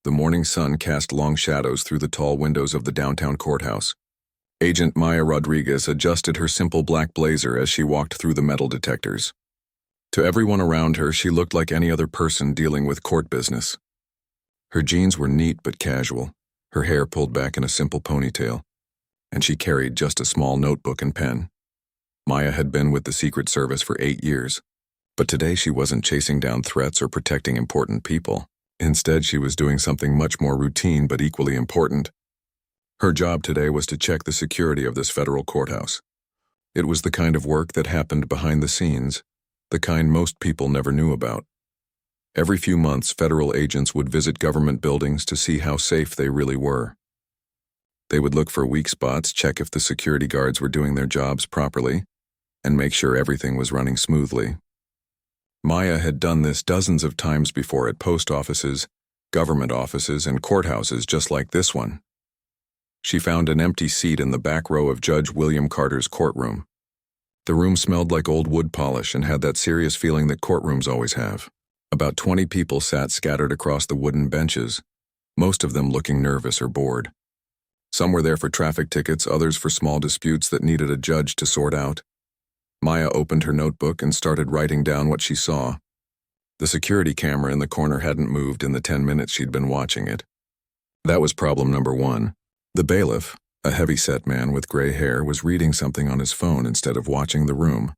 The morning sun cast long shadows through the tall windows of the downtown courthouse. Agent Maya Rodriguez adjusted her simple black blazer as she walked through the metal detectors. To everyone around her, she looked like any other person dealing with court business. Her jeans were neat but casual, her hair pulled back in a simple ponytail, and she carried just a small notebook and pen. Maya had been with the Secret Service for 8 years, but today she wasn't chasing down threats or protecting important people. Instead, she was doing something much more routine but equally important. Her job today was to check the security of this federal courthouse. It was the kind of work that happened behind the scenes, the kind most people never knew about. Every few months, federal agents would visit government buildings to see how safe they really were. They would look for weak spots, check if the security guards were doing their jobs properly, and make sure everything was running smoothly. Maya had done this dozens of times before at post offices, government offices, and courthouses just like this one. She found an empty seat in the back row of Judge William Carter's courtroom. The room smelled like old wood polish and had that serious feeling that courtrooms always have. About 20 people sat scattered across the wooden benches, most of them looking nervous or bored. Some were there for traffic tickets, others for small disputes that needed a judge to sort out. Maya opened her notebook and started writing down what she saw. The security camera in the corner hadn't moved in the 10 minutes she'd been watching it. That was problem number 1. The bailiff, a heavy-set man with gray hair, was reading something on his phone instead of watching the room.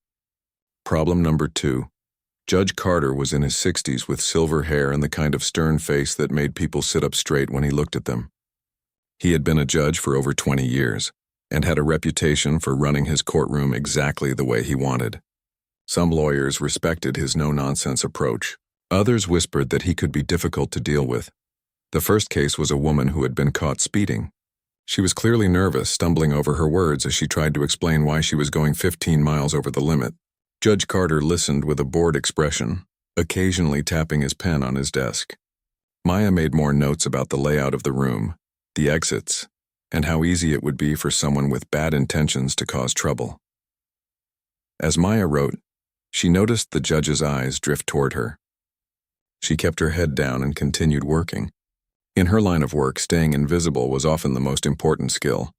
Problem number 2. Judge Carter was in his 60s with silver hair and the kind of stern face that made people sit up straight when he looked at them. He had been a judge for over 20 years and had a reputation for running his courtroom exactly the way he wanted. Some lawyers respected his no-nonsense approach. Others whispered that he could be difficult to deal with. The first case was a woman who had been caught speeding. She was clearly nervous, stumbling over her words as she tried to explain why she was going 15 miles over the limit. Judge Carter listened with a bored expression, occasionally tapping his pen on his desk. Maya made more notes about the layout of the room, the exits, and how easy it would be for someone with bad intentions to cause trouble. As Maya wrote, she noticed the judge's eyes drift toward her. She kept her head down and continued working. In her line of work, staying invisible was often the most important skill.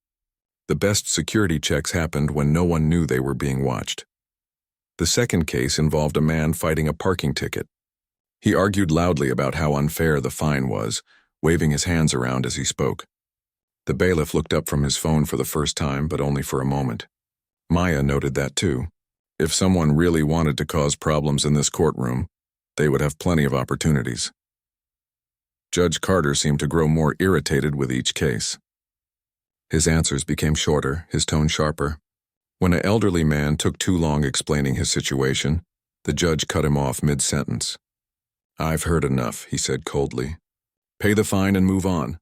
The best security checks happened when no one knew they were being watched. The second case involved a man fighting a parking ticket. He argued loudly about how unfair the fine was, waving his hands around as he spoke. The bailiff looked up from his phone for the first time, but only for a moment. Maya noted that too. If someone really wanted to cause problems in this courtroom, they would have plenty of opportunities. Judge Carter seemed to grow more irritated with each case. His answers became shorter, his tone sharper. When an elderly man took too long explaining his situation, the judge cut him off mid-sentence. "I've heard enough," he said coldly. "Pay the fine and move on."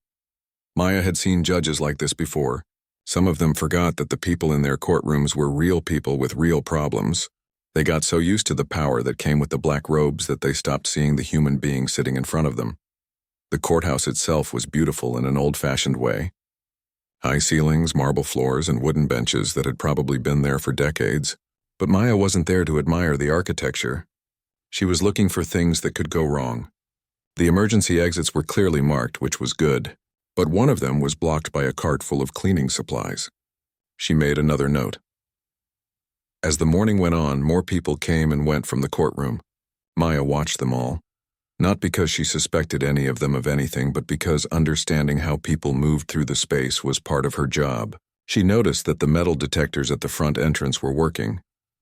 Maya had seen judges like this before. Some of them forgot that the people in their courtrooms were real people with real problems. They got so used to the power that came with the black robes that they stopped seeing the human being sitting in front of them. The courthouse itself was beautiful in an old-fashioned way. High ceilings, marble floors, and wooden benches that had probably been there for decades. But Maya wasn't there to admire the architecture. She was looking for things that could go wrong. The emergency exits were clearly marked, which was good, but one of them was blocked by a cart full of cleaning supplies. She made another note. As the morning went on, more people came and went from the courtroom. Maya watched them all. Not because she suspected any of them of anything, but because understanding how people moved through the space was part of her job. She noticed that the metal detectors at the front entrance were working,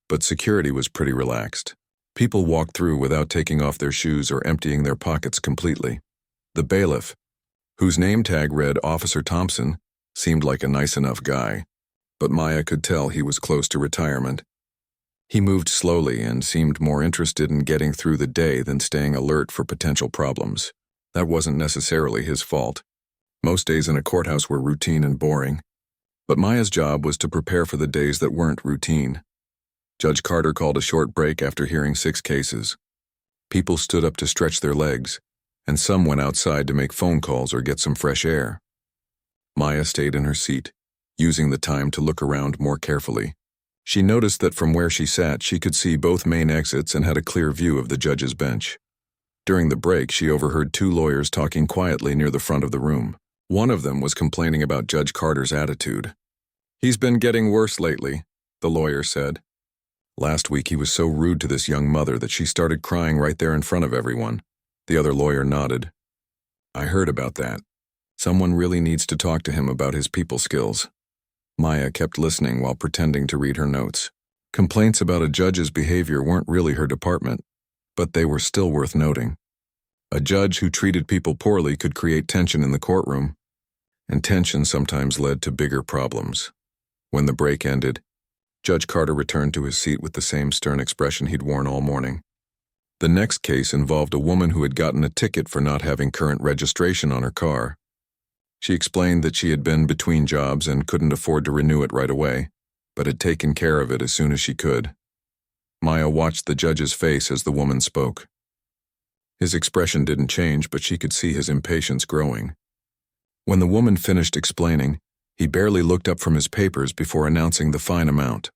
but security was pretty relaxed. People walked through without taking off their shoes or emptying their pockets completely. The bailiff, whose name tag read Officer Thompson, seemed like a nice enough guy, but Maya could tell he was close to retirement. He moved slowly and seemed more interested in getting through the day than staying alert for potential problems. That wasn't necessarily his fault. Most days in a courthouse were routine and boring. But Maya's job was to prepare for the days that weren't routine. Judge Carter called a short break after hearing 6 cases. People stood up to stretch their legs, and some went outside to make phone calls or get some fresh air. Maya stayed in her seat, using the time to look around more carefully. She noticed that from where she sat, she could see both main exits and had a clear view of the judge's bench. During the break, she overheard two lawyers talking quietly near the front of the room. One of them was complaining about Judge Carter's attitude. "He's been getting worse lately," the lawyer said. "Last week he was so rude to this young mother that she started crying right there in front of everyone." The other lawyer nodded. "I heard about that. Someone really needs to talk to him about his people skills." Maya kept listening while pretending to read her notes. Complaints about a judge's behavior weren't really her department, but they were still worth noting. A judge who treated people poorly could create tension in the courtroom, and tension sometimes led to bigger problems. When the break ended, Judge Carter returned to his seat with the same stern expression he'd worn all morning. The next case involved a woman who had gotten a ticket for not having current registration on her car. She explained that she had been between jobs and couldn't afford to renew it right away, but had taken care of it as soon as she could. Maya watched the judge's face as the woman spoke. His expression didn't change, but she could see his impatience growing. When the woman finished explaining, he barely looked up from his papers before announcing the fine amount.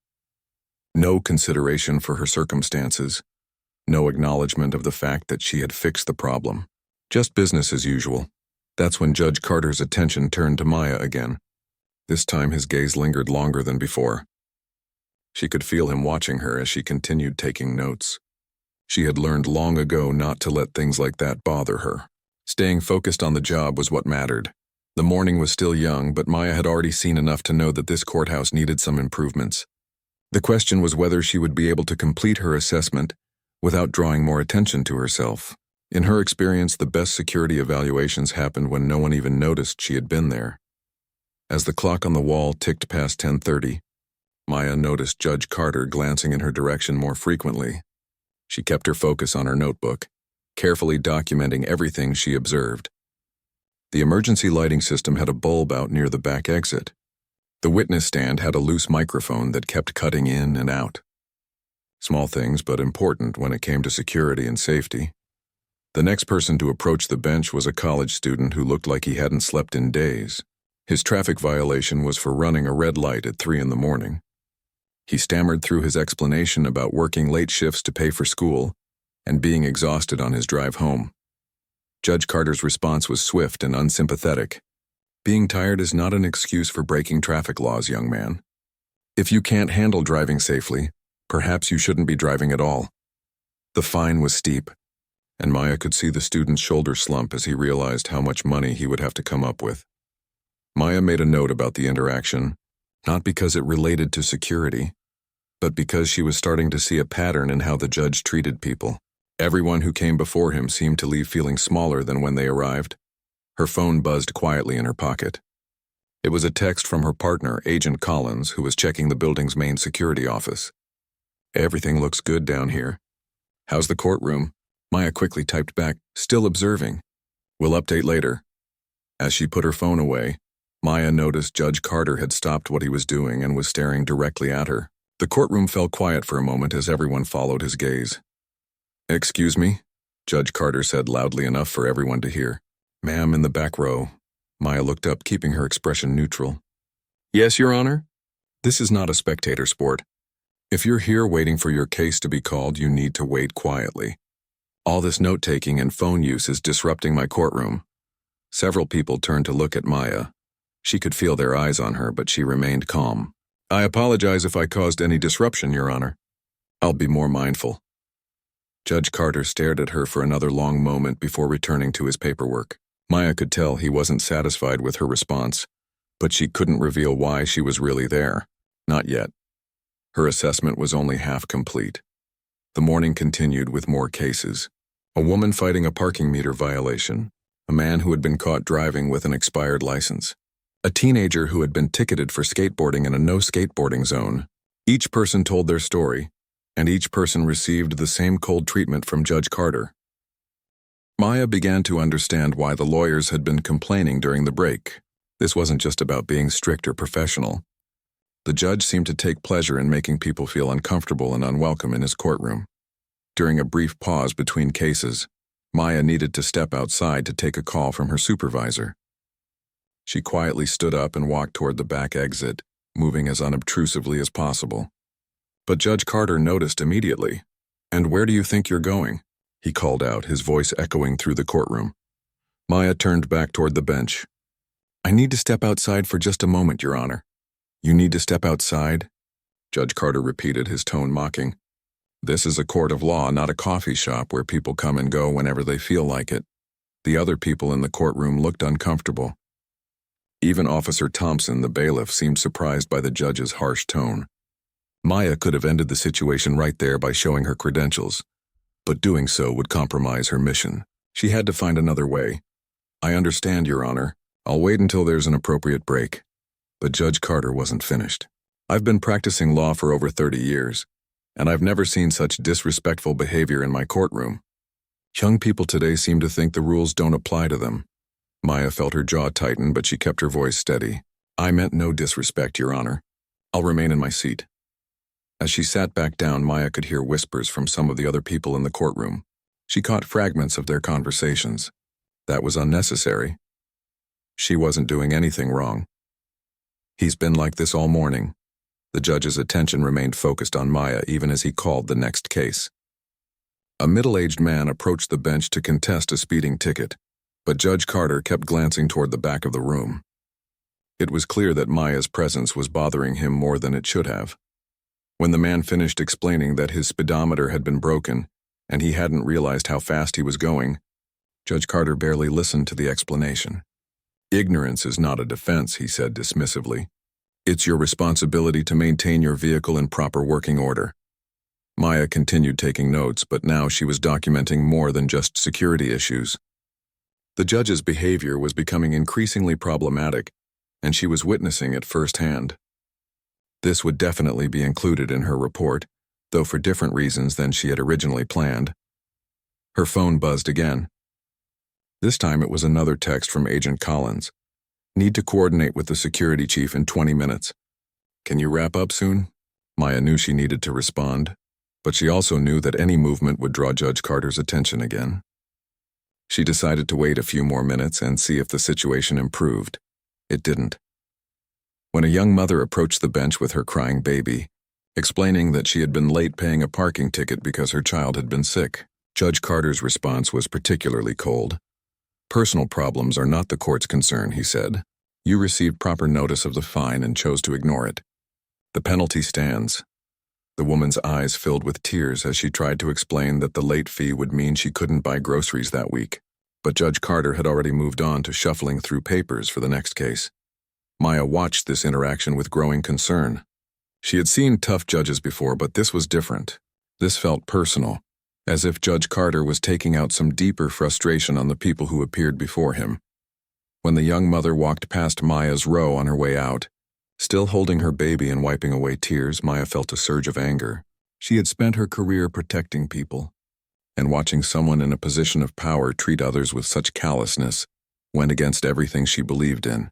No consideration for her circumstances, no acknowledgement of the fact that she had fixed the problem. Just business as usual. That's when Judge Carter's attention turned to Maya again. This time his gaze lingered longer than before. She could feel him watching her as she continued taking notes. She had learned long ago not to let things like that bother her. Staying focused on the job was what mattered. The morning was still young, but Maya had already seen enough to know that this courthouse needed some improvements. The question was whether she would be able to complete her assessment without drawing more attention to herself. In her experience, the best security evaluations happened when no one even noticed she had been there. As the clock on the wall ticked past 10:30, Maya noticed Judge Carter glancing in her direction more frequently. She kept her focus on her notebook, carefully documenting everything she observed. The emergency lighting system had a bulb out near the back exit. The witness stand had a loose microphone that kept cutting in and out. Small things, but important when it came to security and safety. The next person to approach the bench was a college student who looked like he hadn't slept in days. His traffic violation was for running a red light at 3 in the morning. He stammered through his explanation about working late shifts to pay for school and being exhausted on his drive home. Judge Carter's response was swift and unsympathetic. "Being tired is not an excuse for breaking traffic laws, young man. If you can't handle driving safely, perhaps you shouldn't be driving at all." The fine was steep, and Maya could see the student's shoulder slump as he realized how much money he would have to come up with. Maya made a note about the interaction, not because it related to security, but because she was starting to see a pattern in how the judge treated people. Everyone who came before him seemed to leave feeling smaller than when they arrived. Her phone buzzed quietly in her pocket. It was a text from her partner, Agent Collins, who was checking the building's main security office. "Everything looks good down here. How's the courtroom?" Maya quickly typed back, "Still observing. We'll update later." As she put her phone away, Maya noticed Judge Carter had stopped what he was doing and was staring directly at her. The courtroom fell quiet for a moment as everyone followed his gaze. "Excuse me?" Judge Carter said loudly enough for everyone to hear. "Ma'am, in the back row." Maya looked up, keeping her expression neutral. "Yes, Your Honor?" "This is not a spectator sport. If you're here waiting for your case to be called, you need to wait quietly. All this note-taking and phone use is disrupting my courtroom." Several people turned to look at Maya. She could feel their eyes on her, but she remained calm. "I apologize if I caused any disruption, Your Honor. I'll be more mindful." Judge Carter stared at her for another long moment before returning to his paperwork. Maya could tell he wasn't satisfied with her response, but she couldn't reveal why she was really there. Not yet. Her assessment was only half complete. The morning continued with more cases. A woman fighting a parking meter violation, a man who had been caught driving with an expired license, a teenager who had been ticketed for skateboarding in a no skateboarding zone. Each person told their story, and each person received the same cold treatment from Judge Carter. Maya began to understand why the lawyers had been complaining during the break. This wasn't just about being strict or professional. The judge seemed to take pleasure in making people feel uncomfortable and unwelcome in his courtroom. During a brief pause between cases, Maya needed to step outside to take a call from her supervisor. She quietly stood up and walked toward the back exit, moving as unobtrusively as possible. But Judge Carter noticed immediately. "And where do you think you're going?" he called out, his voice echoing through the courtroom. Maya turned back toward the bench. I need to step outside for just a moment, Your Honor. You need to step outside? Judge Carter repeated, his tone mocking. This is a court of law, not a coffee shop where people come and go whenever they feel like it. The other people in the courtroom looked uncomfortable. Even Officer Thompson, the bailiff, seemed surprised by the judge's harsh tone. Maya could have ended the situation right there by showing her credentials, but doing so would compromise her mission. She had to find another way. I understand, Your Honor. I'll wait until there's an appropriate break. But Judge Carter wasn't finished. I've been practicing law for over 30 years, and I've never seen such disrespectful behavior in my courtroom. Young people today seem to think the rules don't apply to them. Maya felt her jaw tighten, but she kept her voice steady. I meant no disrespect, Your Honor. I'll remain in my seat. As she sat back down, Maya could hear whispers from some of the other people in the courtroom. She caught fragments of their conversations. That was unnecessary. She wasn't doing anything wrong. He's been like this all morning. The judge's attention remained focused on Maya even as he called the next case. A middle-aged man approached the bench to contest a speeding ticket, but Judge Carter kept glancing toward the back of the room. It was clear that Maya's presence was bothering him more than it should have. When the man finished explaining that his speedometer had been broken and he hadn't realized how fast he was going, Judge Carter barely listened to the explanation. Ignorance is not a defense, he said dismissively. It's your responsibility to maintain your vehicle in proper working order. Maya continued taking notes, but now she was documenting more than just security issues. The judge's behavior was becoming increasingly problematic, and she was witnessing it firsthand. This would definitely be included in her report, though for different reasons than she had originally planned. Her phone buzzed again. This time it was another text from Agent Collins. Need to coordinate with the security chief in 20 minutes. Can you wrap up soon? Maya knew she needed to respond, but she also knew that any movement would draw Judge Carter's attention again. She decided to wait a few more minutes and see if the situation improved. It didn't. When a young mother approached the bench with her crying baby, explaining that she had been late paying a parking ticket because her child had been sick, Judge Carter's response was particularly cold. Personal problems are not the court's concern, he said. You received proper notice of the fine and chose to ignore it. The penalty stands. The woman's eyes filled with tears as she tried to explain that the late fee would mean she couldn't buy groceries that week. But Judge Carter had already moved on to shuffling through papers for the next case. Maya watched this interaction with growing concern. She had seen tough judges before, but this was different. This felt personal, as if Judge Carter was taking out some deeper frustration on the people who appeared before him. When the young mother walked past Maya's row on her way out, still holding her baby and wiping away tears, Maya felt a surge of anger. She had spent her career protecting people, and watching someone in a position of power treat others with such callousness went against everything she believed in.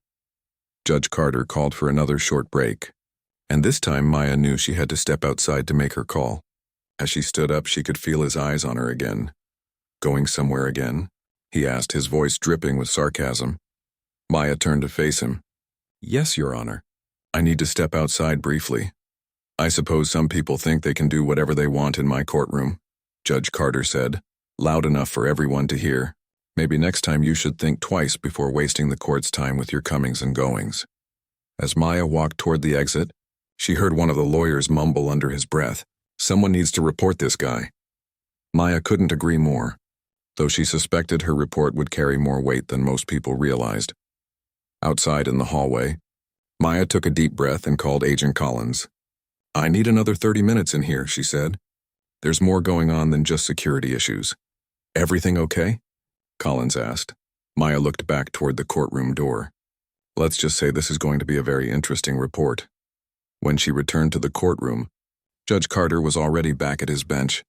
Judge Carter called for another short break, and this time Maya knew she had to step outside to make her call. As she stood up, she could feel his eyes on her again. Going somewhere again? He asked, his voice dripping with sarcasm. Maya turned to face him. Yes, Your Honor. I need to step outside briefly. I suppose some people think they can do whatever they want in my courtroom, Judge Carter said, loud enough for everyone to hear. Maybe next time you should think twice before wasting the court's time with your comings and goings. As Maya walked toward the exit, she heard one of the lawyers mumble under his breath, Someone needs to report this guy. Maya couldn't agree more, though she suspected her report would carry more weight than most people realized. Outside in the hallway, Maya took a deep breath and called Agent Collins. I need another 30 minutes in here, she said. There's more going on than just security issues. Everything okay? Collins asked. Maya looked back toward the courtroom door. Let's just say this is going to be a very interesting report. When she returned to the courtroom, Judge Carter was already back at his bench,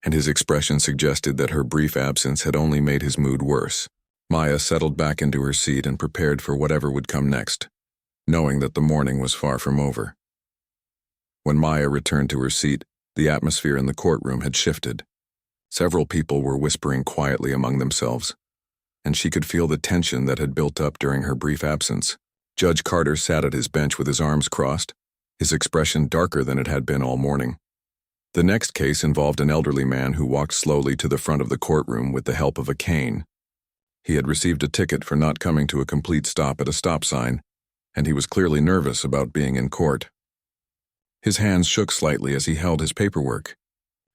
and his expression suggested that her brief absence had only made his mood worse. Maya settled back into her seat and prepared for whatever would come next, knowing that the morning was far from over. When Maya returned to her seat, the atmosphere in the courtroom had shifted. Several people were whispering quietly among themselves, and she could feel the tension that had built up during her brief absence. Judge Carter sat at his bench with his arms crossed, his expression darker than it had been all morning. The next case involved an elderly man who walked slowly to the front of the courtroom with the help of a cane. He had received a ticket for not coming to a complete stop at a stop sign, and he was clearly nervous about being in court. His hands shook slightly as he held his paperwork,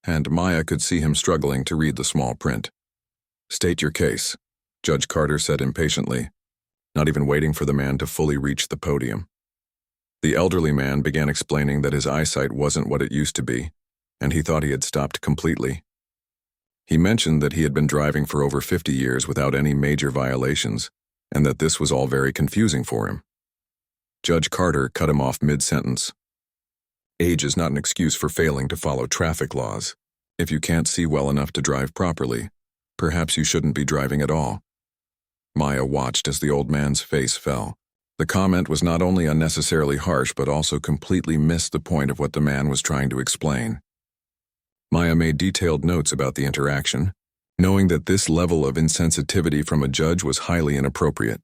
and Maya could see him struggling to read the small print. "State your case," Judge Carter said impatiently, not even waiting for the man to fully reach the podium. The elderly man began explaining that his eyesight wasn't what it used to be, and he thought he had stopped completely. He mentioned that he had been driving for over 50 years without any major violations, and that this was all very confusing for him. Judge Carter cut him off mid-sentence. "Age is not an excuse for failing to follow traffic laws. If you can't see well enough to drive properly, perhaps you shouldn't be driving at all." Maya watched as the old man's face fell. The comment was not only unnecessarily harsh but also completely missed the point of what the man was trying to explain. Maya made detailed notes about the interaction, knowing that this level of insensitivity from a judge was highly inappropriate.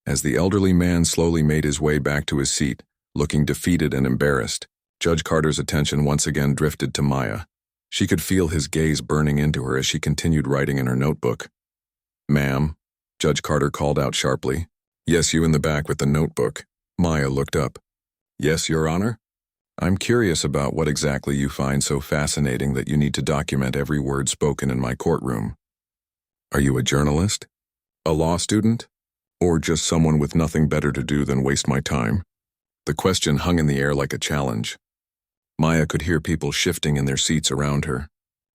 As the elderly man slowly made his way back to his seat, looking defeated and embarrassed, Judge Carter's attention once again drifted to Maya. She could feel his gaze burning into her as she continued writing in her notebook. "Ma'am," Judge Carter called out sharply. "Yes, you in the back with the notebook." Maya looked up. "Yes, Your Honor? I'm curious about what exactly you find so fascinating that you need to document every word spoken in my courtroom. Are you a journalist? A law student? Or just someone with nothing better to do than waste my time?" The question hung in the air like a challenge. Maya could hear people shifting in their seats around her.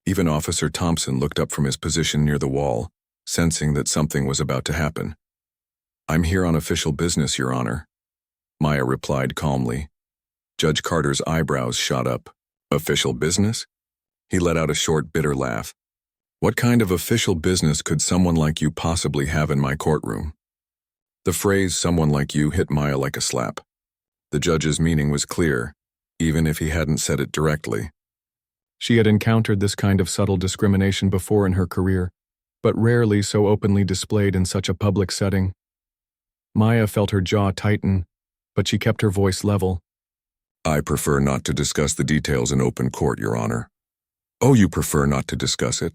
Even Officer Thompson looked up from his position near the wall, sensing that something was about to happen. "I'm here on official business, Your Honor," Maya replied calmly. Judge Carter's eyebrows shot up. "Official business?" He let out a short, bitter laugh. "What kind of official business could someone like you possibly have in my courtroom?" The phrase "someone like you" hit Maya like a slap. The judge's meaning was clear, even if he hadn't said it directly. She had encountered this kind of subtle discrimination before in her career, but rarely so openly displayed in such a public setting. Maya felt her jaw tighten, but she kept her voice level. "I prefer not to discuss the details in open court, Your Honor." "Oh, you prefer not to discuss it?"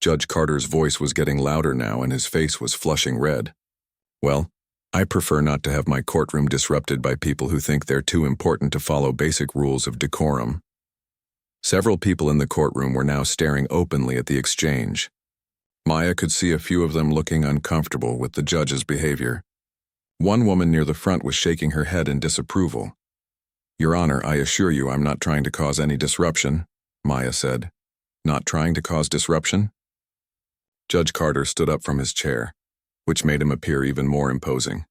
Judge Carter's voice was getting louder now and his face was flushing red. "Well, I prefer not to have my courtroom disrupted by people who think they're too important to follow basic rules of decorum." Several people in the courtroom were now staring openly at the exchange. Maya could see a few of them looking uncomfortable with the judge's behavior. One woman near the front was shaking her head in disapproval. "Your Honor, I assure you I'm not trying to cause any disruption," Maya said. "Not trying to cause disruption?" Judge Carter stood up from his chair, which made him appear even more imposing.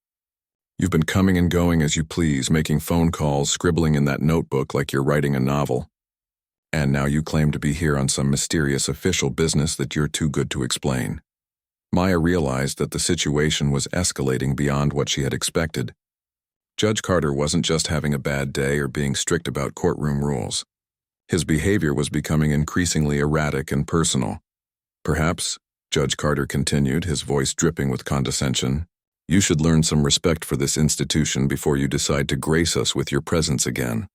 "You've been coming and going as you please, making phone calls, scribbling in that notebook like you're writing a novel. And now you claim to be here on some mysterious official business that you're too good to explain." Maya realized that the situation was escalating beyond what she had expected. Judge Carter wasn't just having a bad day or being strict about courtroom rules. His behavior was becoming increasingly erratic and personal. "Perhaps," Judge Carter continued, his voice dripping with condescension, "you should learn some respect for this institution before you decide to grace us with your presence again.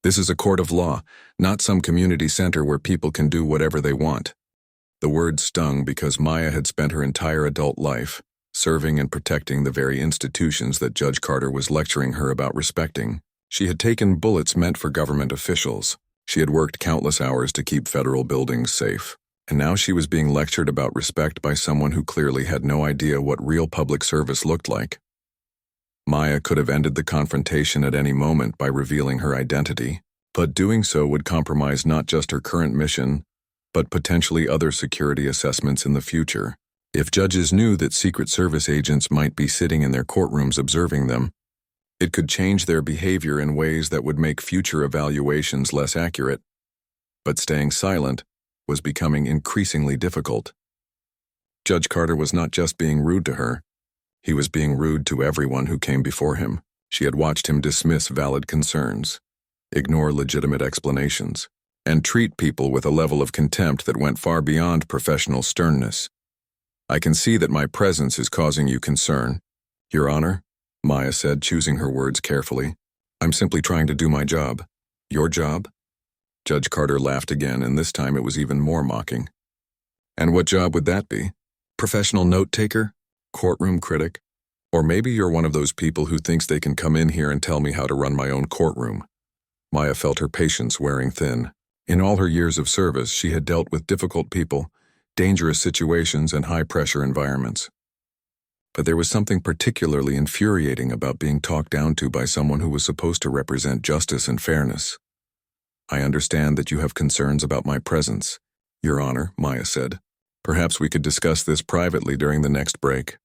This is a court of law, not some community center where people can do whatever they want." The word stung because Maya had spent her entire adult life serving and protecting the very institutions that Judge Carter was lecturing her about respecting. She had taken bullets meant for government officials. She had worked countless hours to keep federal buildings safe. And now she was being lectured about respect by someone who clearly had no idea what real public service looked like. Maya could have ended the confrontation at any moment by revealing her identity, but doing so would compromise not just her current mission, but potentially other security assessments in the future. If judges knew that Secret Service agents might be sitting in their courtrooms observing them, it could change their behavior in ways that would make future evaluations less accurate. But staying silent was becoming increasingly difficult. Judge Carter was not just being rude to her. He was being rude to everyone who came before him. She had watched him dismiss valid concerns, ignore legitimate explanations, and treat people with a level of contempt that went far beyond professional sternness. "I can see that my presence is causing you concern, Your Honor," Maya said, choosing her words carefully. "I'm simply trying to do my job." "Your job?" Judge Carter laughed again, and this time it was even more mocking. And what job would that be? Professional note-taker? Courtroom critic? Or maybe you're one of those people who thinks they can come in here and tell me how to run my own courtroom. Maya felt her patience wearing thin. In all her years of service, she had dealt with difficult people, dangerous situations, and high-pressure environments. But there was something particularly infuriating about being talked down to by someone who was supposed to represent justice and fairness. I understand that you have concerns about my presence, Your Honor, Maya said. Perhaps we could discuss this privately during the next break.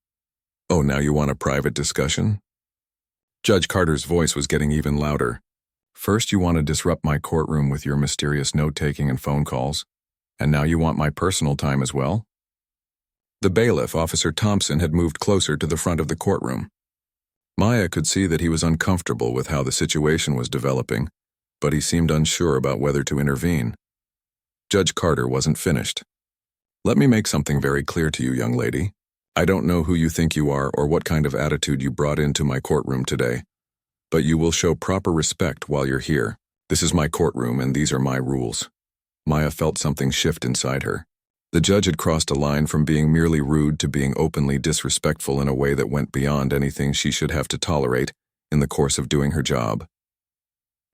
Oh, now you want a private discussion? Judge Carter's voice was getting even louder. First you want to disrupt my courtroom with your mysterious note-taking and phone calls, and now you want my personal time as well? The bailiff, Officer Thompson, had moved closer to the front of the courtroom. Maya could see that he was uncomfortable with how the situation was developing, but he seemed unsure about whether to intervene. Judge Carter wasn't finished. Let me make something very clear to you, young lady. I don't know who you think you are or what kind of attitude you brought into my courtroom today, but you will show proper respect while you're here. This is my courtroom and these are my rules. Maya felt something shift inside her. The judge had crossed a line from being merely rude to being openly disrespectful in a way that went beyond anything she should have to tolerate in the course of doing her job.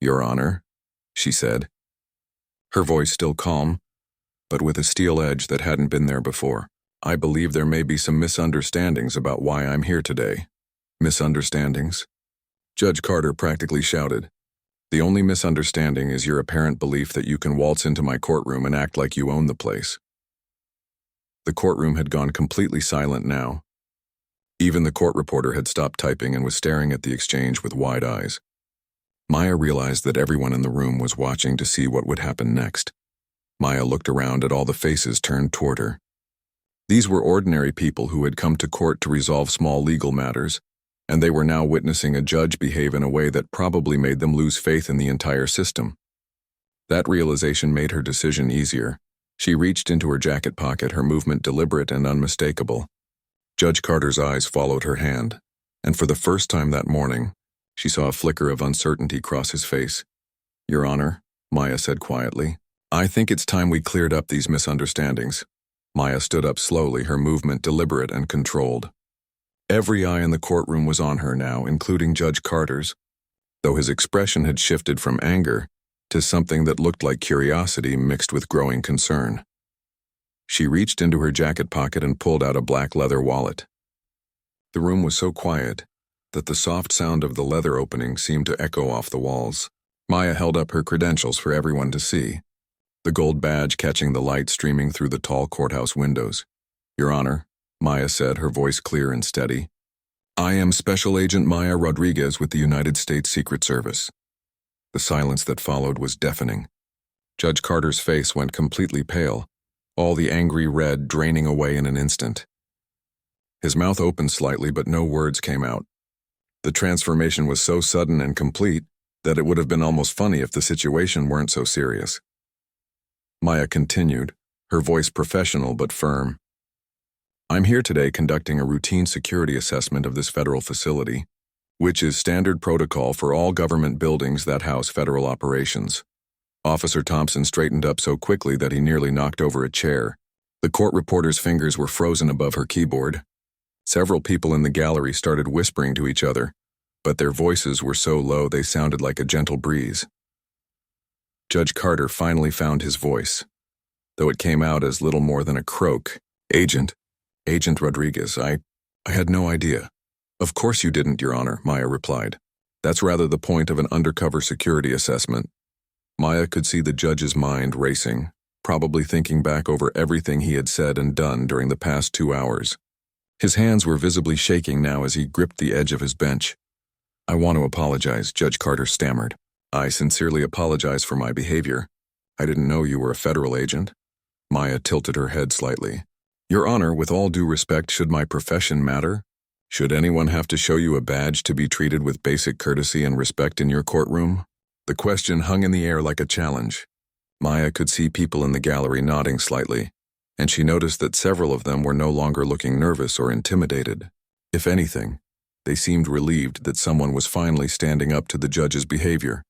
Your Honor, she said, her voice still calm, but with a steel edge that hadn't been there before. I believe there may be some misunderstandings about why I'm here today. Misunderstandings? Judge Carter practically shouted. The only misunderstanding is your apparent belief that you can waltz into my courtroom and act like you own the place. The courtroom had gone completely silent now. Even the court reporter had stopped typing and was staring at the exchange with wide eyes. Maya realized that everyone in the room was watching to see what would happen next. Maya looked around at all the faces turned toward her. These were ordinary people who had come to court to resolve small legal matters, and they were now witnessing a judge behave in a way that probably made them lose faith in the entire system. That realization made her decision easier. She reached into her jacket pocket, her movement deliberate and unmistakable. Judge Carter's eyes followed her hand, and for the first time that morning, she saw a flicker of uncertainty cross his face. Your Honor, Maya said quietly, I think it's time we cleared up these misunderstandings. Maya stood up slowly, her movement deliberate and controlled. Every eye in the courtroom was on her now, including Judge Carter's, though his expression had shifted from anger to something that looked like curiosity mixed with growing concern. She reached into her jacket pocket and pulled out a black leather wallet. The room was so quiet that the soft sound of the leather opening seemed to echo off the walls. Maya held up her credentials for everyone to see, the gold badge catching the light streaming through the tall courthouse windows. Your Honor, Maya said, her voice clear and steady. I am Special Agent Maya Rodriguez with the United States Secret Service. The silence that followed was deafening. Judge Carter's face went completely pale, all the angry red draining away in an instant. His mouth opened slightly, but no words came out. The transformation was so sudden and complete that it would have been almost funny if the situation weren't so serious. Maya continued, her voice professional but firm. I'm here today conducting a routine security assessment of this federal facility, which is standard protocol for all government buildings that house federal operations. Officer Thompson straightened up so quickly that he nearly knocked over a chair. The court reporter's fingers were frozen above her keyboard. Several people in the gallery started whispering to each other, but their voices were so low they sounded like a gentle breeze. Judge Carter finally found his voice, though it came out as little more than a croak. Agent Rodriguez, I had no idea. Of course you didn't, Your Honor, Maya replied. That's rather the point of an undercover security assessment. Maya could see the judge's mind racing, probably thinking back over everything he had said and done during the past 2 hours. His hands were visibly shaking now as he gripped the edge of his bench. I want to apologize, Judge Carter stammered. I sincerely apologize for my behavior. I didn't know you were a federal agent. Maya tilted her head slightly. Your Honor, with all due respect, should my profession matter? Should anyone have to show you a badge to be treated with basic courtesy and respect in your courtroom? The question hung in the air like a challenge. Maya could see people in the gallery nodding slightly, and she noticed that several of them were no longer looking nervous or intimidated. If anything, they seemed relieved that someone was finally standing up to the judge's behavior.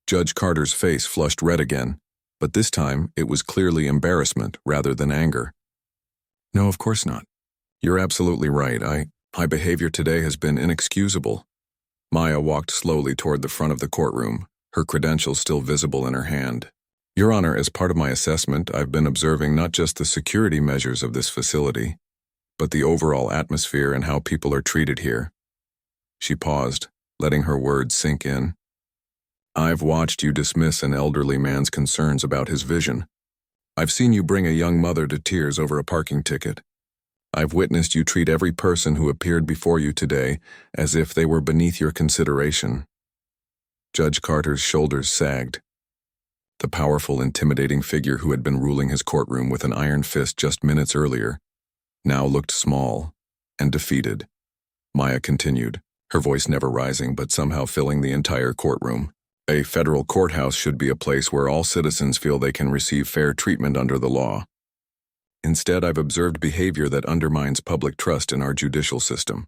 Judge Carter's face flushed red again, but this time it was clearly embarrassment rather than anger. No, of course not. You're absolutely right. My behavior today has been inexcusable. Maya walked slowly toward the front of the courtroom, her credentials still visible in her hand. Your Honor, as part of my assessment, I've been observing not just the security measures of this facility, but the overall atmosphere and how people are treated here. She paused, letting her words sink in. I've watched you dismiss an elderly man's concerns about his vision. I've seen you bring a young mother to tears over a parking ticket. I've witnessed you treat every person who appeared before you today as if they were beneath your consideration. Judge Carter's shoulders sagged. The powerful, intimidating figure who had been ruling his courtroom with an iron fist just minutes earlier now looked small and defeated. Maya continued, her voice never rising but somehow filling the entire courtroom. A federal courthouse should be a place where all citizens feel they can receive fair treatment under the law. Instead, I've observed behavior that undermines public trust in our judicial system.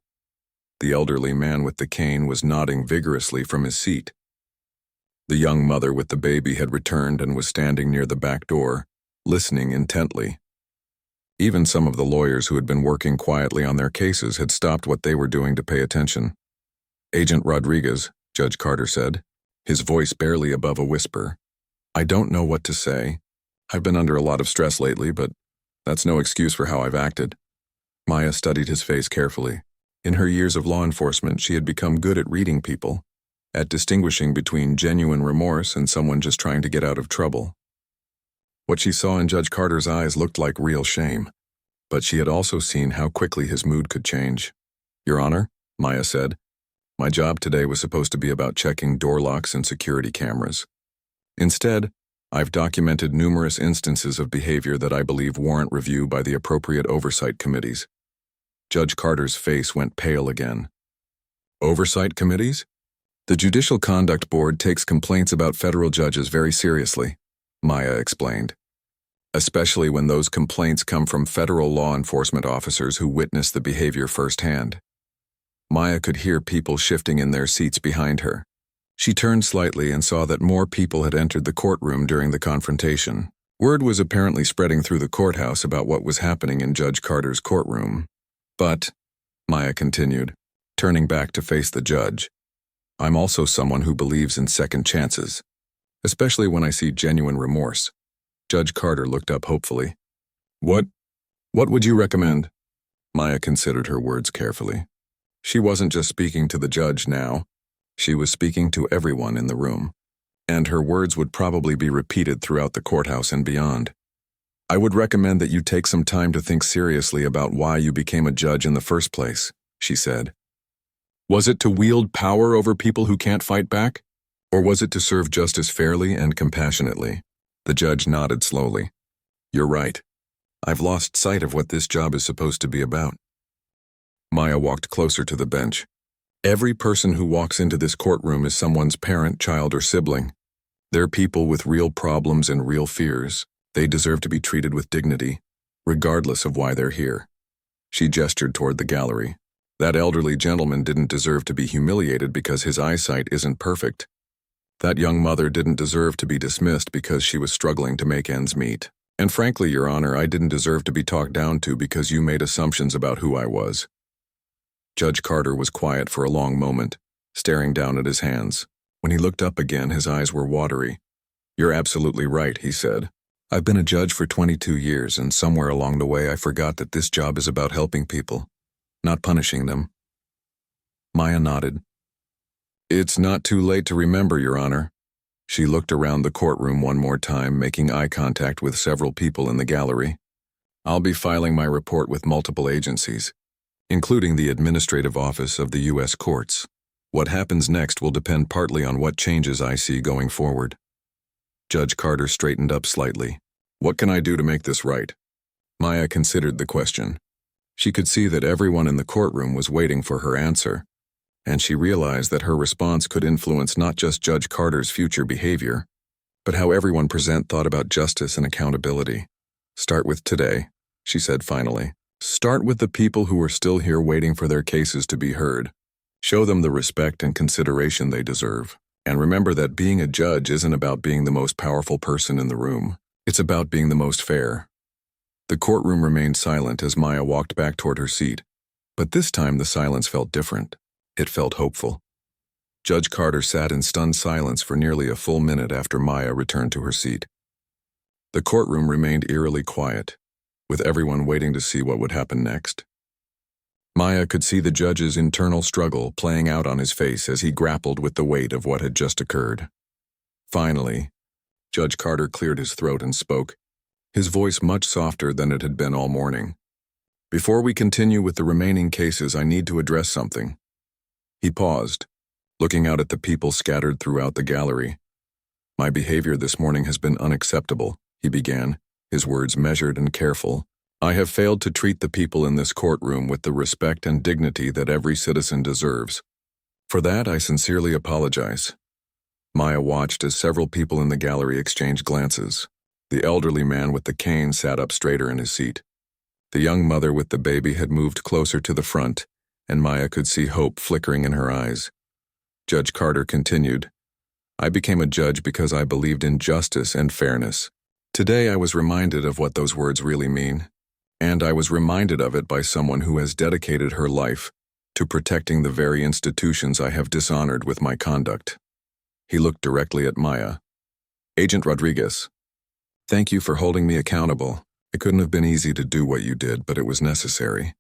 The elderly man with the cane was nodding vigorously from his seat. The young mother with the baby had returned and was standing near the back door, listening intently. Even some of the lawyers who had been working quietly on their cases had stopped what they were doing to pay attention. Agent Rodriguez, Judge Carter said, his voice barely above a whisper. I don't know what to say. I've been under a lot of stress lately, but that's no excuse for how I've acted. Maya studied his face carefully. In her years of law enforcement, she had become good at reading people, at distinguishing between genuine remorse and someone just trying to get out of trouble. What she saw in Judge Carter's eyes looked like real shame, but she had also seen how quickly his mood could change. Your Honor, Maya said, my job today was supposed to be about checking door locks and security cameras. Instead, I've documented numerous instances of behavior that I believe warrant review by the appropriate oversight committees. Judge Carter's face went pale again. Oversight committees? The Judicial Conduct Board takes complaints about federal judges very seriously, Maya explained, especially when those complaints come from federal law enforcement officers who witness the behavior firsthand. Maya could hear people shifting in their seats behind her. She turned slightly and saw that more people had entered the courtroom during the confrontation. Word was apparently spreading through the courthouse about what was happening in Judge Carter's courtroom. But, Maya continued, turning back to face the judge, I'm also someone who believes in second chances, especially when I see genuine remorse. Judge Carter looked up hopefully. What would you recommend? Maya considered her words carefully. She wasn't just speaking to the judge now. She was speaking to everyone in the room, and her words would probably be repeated throughout the courthouse and beyond. I would recommend that you take some time to think seriously about why you became a judge in the first place, she said. Was it to wield power over people who can't fight back? Or was it to serve justice fairly and compassionately? The judge nodded slowly. You're right. I've lost sight of what this job is supposed to be about. Maya walked closer to the bench. Every person who walks into this courtroom is someone's parent, child, or sibling. They're people with real problems and real fears. They deserve to be treated with dignity, regardless of why they're here. She gestured toward the gallery. That elderly gentleman didn't deserve to be humiliated because his eyesight isn't perfect. That young mother didn't deserve to be dismissed because she was struggling to make ends meet. And frankly, Your Honor, I didn't deserve to be talked down to because you made assumptions about who I was. Judge Carter was quiet for a long moment, staring down at his hands. When he looked up again, his eyes were watery. You're absolutely right, he said. I've been a judge for 22 years, and somewhere along the way I forgot that this job is about helping people, not punishing them. Maya nodded. It's not too late to remember, Your Honor. She looked around the courtroom one more time, making eye contact with several people in the gallery. I'll be filing my report with multiple agencies, including the Administrative Office of the U.S. Courts. What happens next will depend partly on what changes I see going forward. Judge Carter straightened up slightly. What can I do to make this right? Maya considered the question. She could see that everyone in the courtroom was waiting for her answer, and she realized that her response could influence not just Judge Carter's future behavior, but how everyone present thought about justice and accountability. Start with today, she said finally. Start with the people who are still here waiting for their cases to be heard. Show them the respect and consideration they deserve. And remember that being a judge isn't about being the most powerful person in the room. It's about being the most fair. The courtroom remained silent as Maya walked back toward her seat, but this time the silence felt different. It felt hopeful. Judge Carter sat in stunned silence for nearly a full minute after Maya returned to her seat. The courtroom remained eerily quiet, with everyone waiting to see what would happen next. Maya could see the judge's internal struggle playing out on his face as he grappled with the weight of what had just occurred. Finally, Judge Carter cleared his throat and spoke, his voice much softer than it had been all morning. "Before we continue with the remaining cases, I need to address something." He paused, looking out at the people scattered throughout the gallery. "My behavior this morning has been unacceptable," he began, his words measured and careful. "I have failed to treat the people in this courtroom with the respect and dignity that every citizen deserves. For that, I sincerely apologize." Maya watched as several people in the gallery exchanged glances. The elderly man with the cane sat up straighter in his seat. The young mother with the baby had moved closer to the front, and Maya could see hope flickering in her eyes. Judge Carter continued, "I became a judge because I believed in justice and fairness. Today I was reminded of what those words really mean. And I was reminded of it by someone who has dedicated her life to protecting the very institutions I have dishonored with my conduct." He looked directly at Maya. "Agent Rodriguez, thank you for holding me accountable. It couldn't have been easy to do what you did, but it was necessary."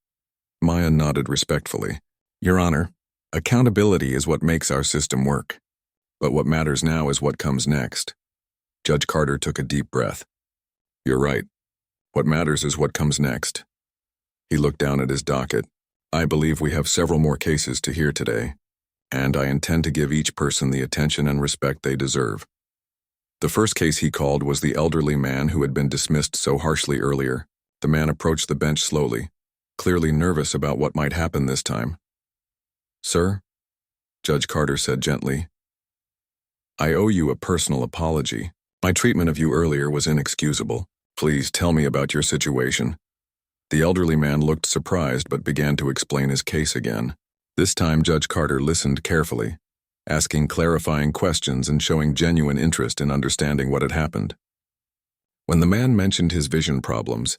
Maya nodded respectfully. "Your Honor, accountability is what makes our system work. But what matters now is what comes next." Judge Carter took a deep breath. "You're right. What matters is what comes next." He looked down at his docket. "I believe we have several more cases to hear today, and I intend to give each person the attention and respect they deserve." The first case he called was the elderly man who had been dismissed so harshly earlier. The man approached the bench slowly, clearly nervous about what might happen this time. "Sir," Judge Carter said gently, "I owe you a personal apology. My treatment of you earlier was inexcusable. Please tell me about your situation." The elderly man looked surprised but began to explain his case again. This time Judge Carter listened carefully, asking clarifying questions and showing genuine interest in understanding what had happened. When the man mentioned his vision problems,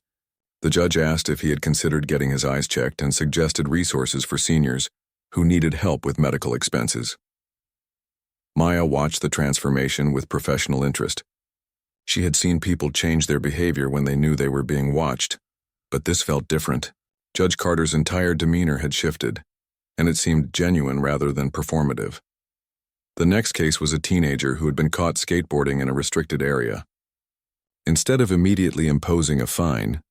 the judge asked if he had considered getting his eyes checked and suggested resources for seniors who needed help with medical expenses. Maya watched the transformation with professional interest. She had seen people change their behavior when they knew they were being watched, but this felt different. Judge Carter's entire demeanor had shifted, and it seemed genuine rather than performative. The next case was a teenager who had been caught skateboarding in a restricted area. Instead of immediately imposing a fine,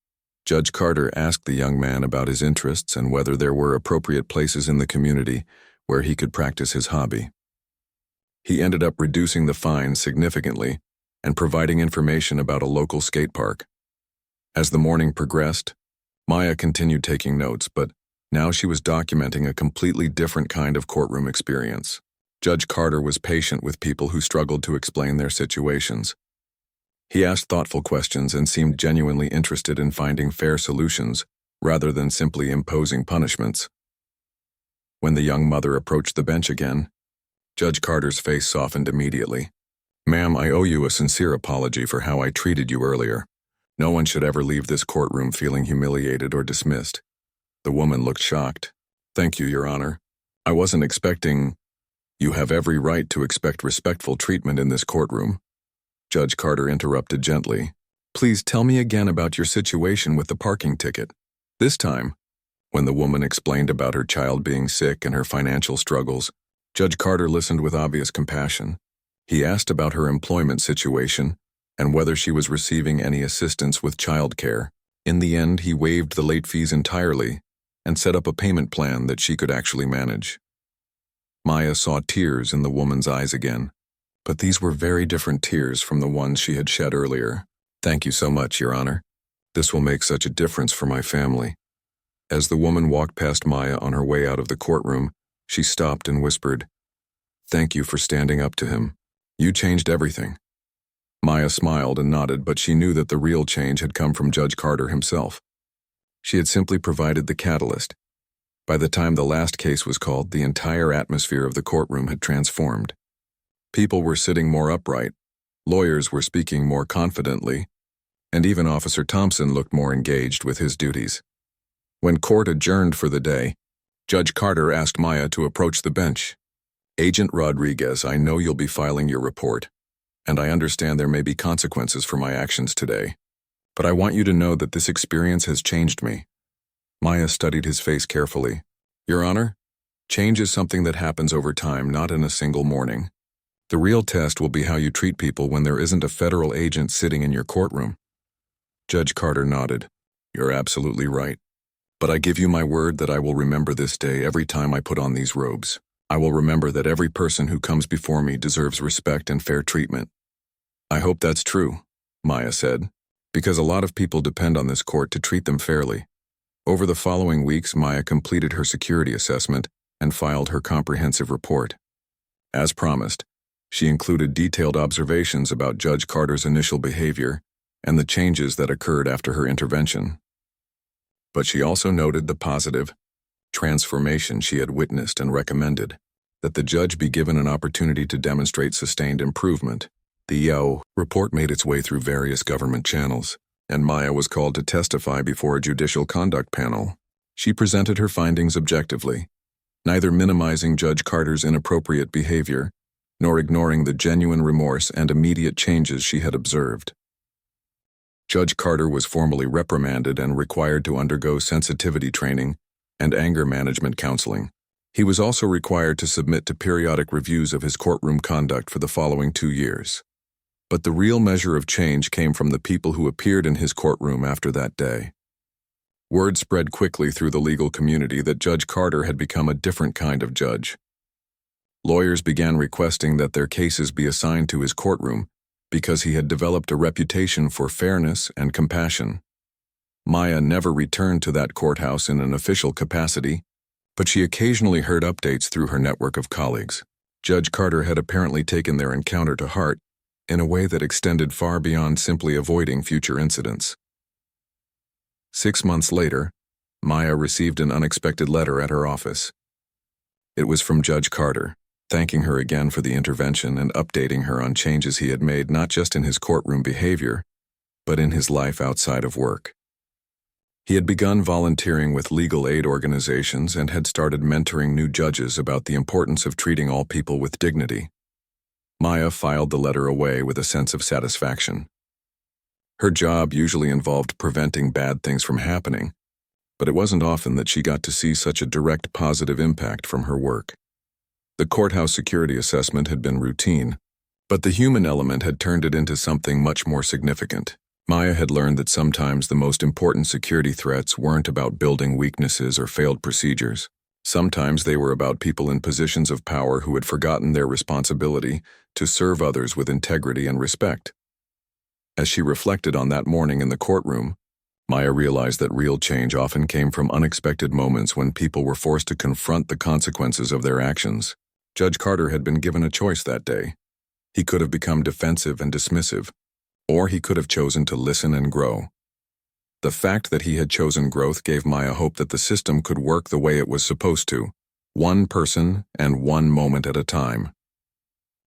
Judge Carter asked the young man about his interests and whether there were appropriate places in the community where he could practice his hobby. He ended up reducing the fine significantly and providing information about a local skate park. As the morning progressed, Maya continued taking notes, but now she was documenting a completely different kind of courtroom experience. Judge Carter was patient with people who struggled to explain their situations. He asked thoughtful questions and seemed genuinely interested in finding fair solutions rather than simply imposing punishments. When the young mother approached the bench again, Judge Carter's face softened immediately. "Ma'am, I owe you a sincere apology for how I treated you earlier. No one should ever leave this courtroom feeling humiliated or dismissed." The woman looked shocked. "Thank you, Your Honor. I wasn't expecting—" "You have every right to expect respectful treatment in this courtroom." Judge Carter interrupted gently. "Please tell me again about your situation with the parking ticket." This time, when the woman explained about her child being sick and her financial struggles, Judge Carter listened with obvious compassion. He asked about her employment situation and whether she was receiving any assistance with child care. In the end, he waived the late fees entirely and set up a payment plan that she could actually manage. Maya saw tears in the woman's eyes again, but these were very different tears from the ones she had shed earlier. "Thank you so much, Your Honor. This will make such a difference for my family." As the woman walked past Maya on her way out of the courtroom, she stopped and whispered, "Thank you for standing up to him. You changed everything." Maya smiled and nodded, but she knew that the real change had come from Judge Carter himself. She had simply provided the catalyst. By the time the last case was called, the entire atmosphere of the courtroom had transformed. People were sitting more upright, lawyers were speaking more confidently, and even Officer Thompson looked more engaged with his duties. When court adjourned for the day, Judge Carter asked Maya to approach the bench. "Agent Rodriguez, I know you'll be filing your report, and I understand there may be consequences for my actions today. But I want you to know that this experience has changed me." Maya studied his face carefully. "Your Honor, change is something that happens over time, not in a single morning. The real test will be how you treat people when there isn't a federal agent sitting in your courtroom." Judge Carter nodded. "You're absolutely right. But I give you my word that I will remember this day every time I put on these robes. I will remember that every person who comes before me deserves respect and fair treatment." "I hope that's true," Maya said, "because a lot of people depend on this court to treat them fairly." Over the following weeks, Maya completed her security assessment and filed her comprehensive report. As promised, she included detailed observations about Judge Carter's initial behavior and the changes that occurred after her intervention. But she also noted the positive transformation she had witnessed and recommended that the judge be given an opportunity to demonstrate sustained improvement. The report made its way through various government channels, and Maya was called to testify before a judicial conduct panel. She presented her findings objectively, neither minimizing Judge Carter's inappropriate behavior nor ignoring the genuine remorse and immediate changes she had observed. Judge Carter was formally reprimanded and required to undergo sensitivity training and anger management counseling. He was also required to submit to periodic reviews of his courtroom conduct for the following 2 years. But the real measure of change came from the people who appeared in his courtroom after that day. Word spread quickly through the legal community that Judge Carter had become a different kind of judge. Lawyers began requesting that their cases be assigned to his courtroom because he had developed a reputation for fairness and compassion. Maya never returned to that courthouse in an official capacity, but she occasionally heard updates through her network of colleagues. Judge Carter had apparently taken their encounter to heart in a way that extended far beyond simply avoiding future incidents. 6 months later, Maya received an unexpected letter at her office. It was from Judge Carter, thanking her again for the intervention and updating her on changes he had made not just in his courtroom behavior, but in his life outside of work. He had begun volunteering with legal aid organizations and had started mentoring new judges about the importance of treating all people with dignity. Maya filed the letter away with a sense of satisfaction. Her job usually involved preventing bad things from happening, but it wasn't often that she got to see such a direct positive impact from her work. The courthouse security assessment had been routine, but the human element had turned it into something much more significant. Maya had learned that sometimes the most important security threats weren't about building weaknesses or failed procedures. Sometimes they were about people in positions of power who had forgotten their responsibility to serve others with integrity and respect. As she reflected on that morning in the courtroom, Maya realized that real change often came from unexpected moments when people were forced to confront the consequences of their actions. Judge Carter had been given a choice that day. He could have become defensive and dismissive, or he could have chosen to listen and grow. The fact that he had chosen growth gave Maya hope that the system could work the way it was supposed to, one person and one moment at a time.